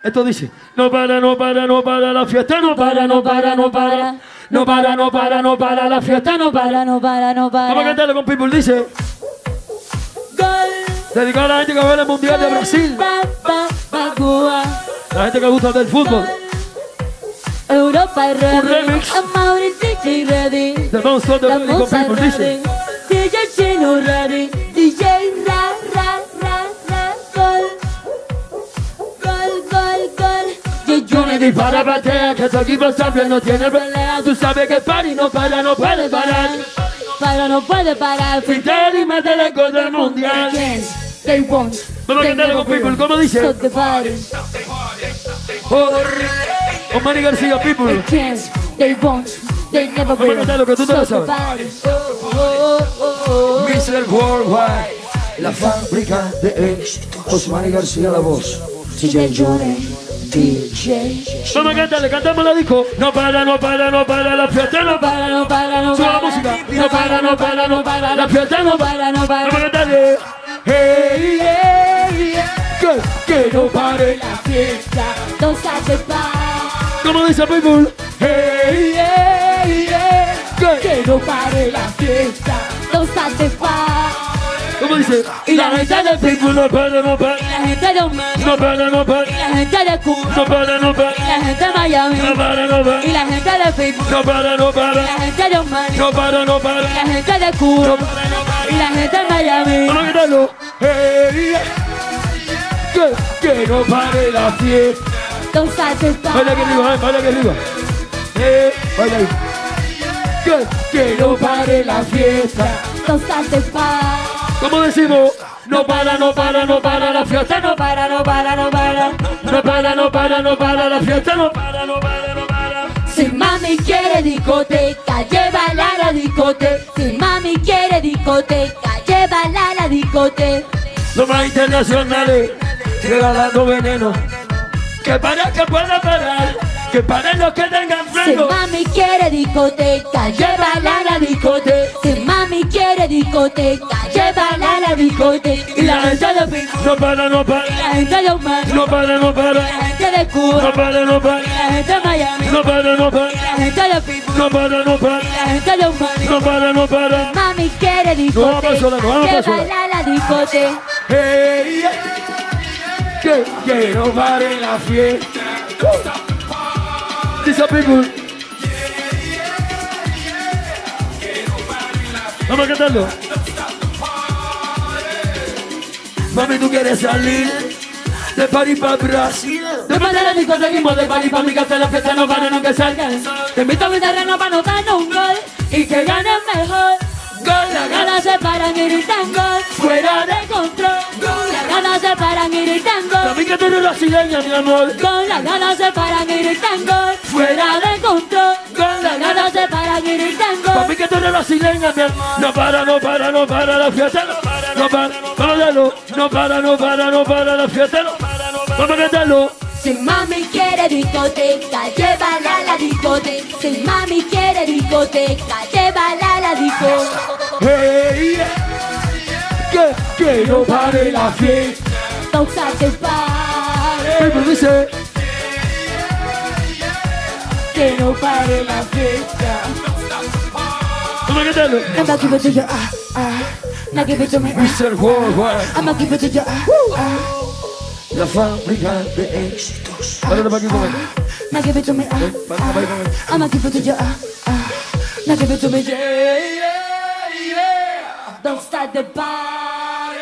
Esto dice, no para, no para, no para, la fiesta no para, no para, no para. No para, no para, no para, la fiesta no para. no para, no para. Vamos a cantarlo con People, dice. Gol. Dedicado a la gente que va al Mundial de Brasil. La gente que gusta del fútbol. Europa ready. Un remix. Amaury DJ ready. Del monstruo de People, con People, dice. DJ Chino ready. DJ ra, ra, ra, ra. Gol. Gol, gol, gol. Juni dispara, batea, que tu equipo siempre no tiene pelea. Tú sabes que el party no para, no puede parar. Para, no puede parar. Fidel y métele con el Mundial. Yes, they won't. Vamos a cantarlo con People, ¿cómo dice? Stop the party. Con Manny García, People. They can't, they won't, they never Vamos a will. cantar lo que tú te lo Stop the sabes. party. Oh, oh, oh. Mr. Worldwide, la fábrica de éxitos. Manny García, la voz. DJ Johnny, DJ. Vamos a cantarle, cantamos la disco. No para, no para, no para, la fiesta no para. Para, no para, no Sube la para. música. No para, no para, no para, la fiesta no para. Para, no para. Vamos a cantarle. Hey, hey, hey. Que no pare. La fiesta, don't stop the party. ¿Cómo dice People? Hey, hey, hey. Que no pare la fiesta, don't stop the party. ¿Cómo dice? Y la gente de People no para, no para. La gente de Oman, No para, no para. la gente de Cuba, No para, no para. la gente de Miami, No para, no para. y la gente de People, No para, no para. la gente de Oman, No para, no para. la gente de Cuba, y la gente de Miami. Vamos a cantarlo. Hey, que no pare la fiesta. Don't stop the Baila aquí arriba, baila aquí arriba. Baila ahí. Que no pare la fiesta. don't stop the party. ¿Cómo decimos? No para, no para, no para la fiesta. No para, no para, no para. No para, no para, no para la fiesta. No para, no para, no para. Si mami quiere discoteca, llévala a la discoteca. Si mami quiere discoteca, llévala a la discoteca. Los más internacionales regalando veneno. Que para que pueda parar. Que paren los que tengan Si freno. mami quiere discoteca, llévala a la discoteca. Si mami quiere discoteca, llévala a la discoteca. Y la gente de People no para, no para. La gente de Oman, No para, no para. la gente de No Cuba, para, no para. la gente de Miami, No para, no para. la gente de People, No para, no para. la gente de Oman. No para, no para. Mami quiere No vamos a sola, no vamos a sola. llévala a la discoteca. Hey, que no pare la fiesta. Dice People. Vamos a cantarlo. Mami, tú quieres salir de party pa' Brasil. De manera ni conseguimos de party pa' mi casa, la fiesta no para nunca salgan. Te invito a mi terreno para anotar un gol y que gane mejor. Gol, la Las ganas se paran y gritan gol, fuera de control. Las ganas se paran y gritan gol, Mami, que tú eres brasileña, mi amor. con las ganas se paran y gritan gol, fuera de control. Las ganas se paran y gritan gol. Mami, que tú eres brasileña, mi amor. No para, no para, no para la fiesta. No para, vamos a darlo. No para, no para, no para la fiesta. Vamos a cantarlo. Si mami quiere discoteca, llévala a la discoteca. Si mami quiere discoteca, llévala a la discoteca. Hey, que no pare la fiesta. Don't stop the party. People dice. Que no pare la fiesta. Vamos a cantarlo. I'ma give it to you, now give it to me, Mr. Worldwide, I'ma give it to you, la fábrica de éxitos. Párate para aquí con él. now give it to me, Párate para aquí con él. I'ma give it to you, now give it to me, yeah, yeah, yeah. Don't start the party.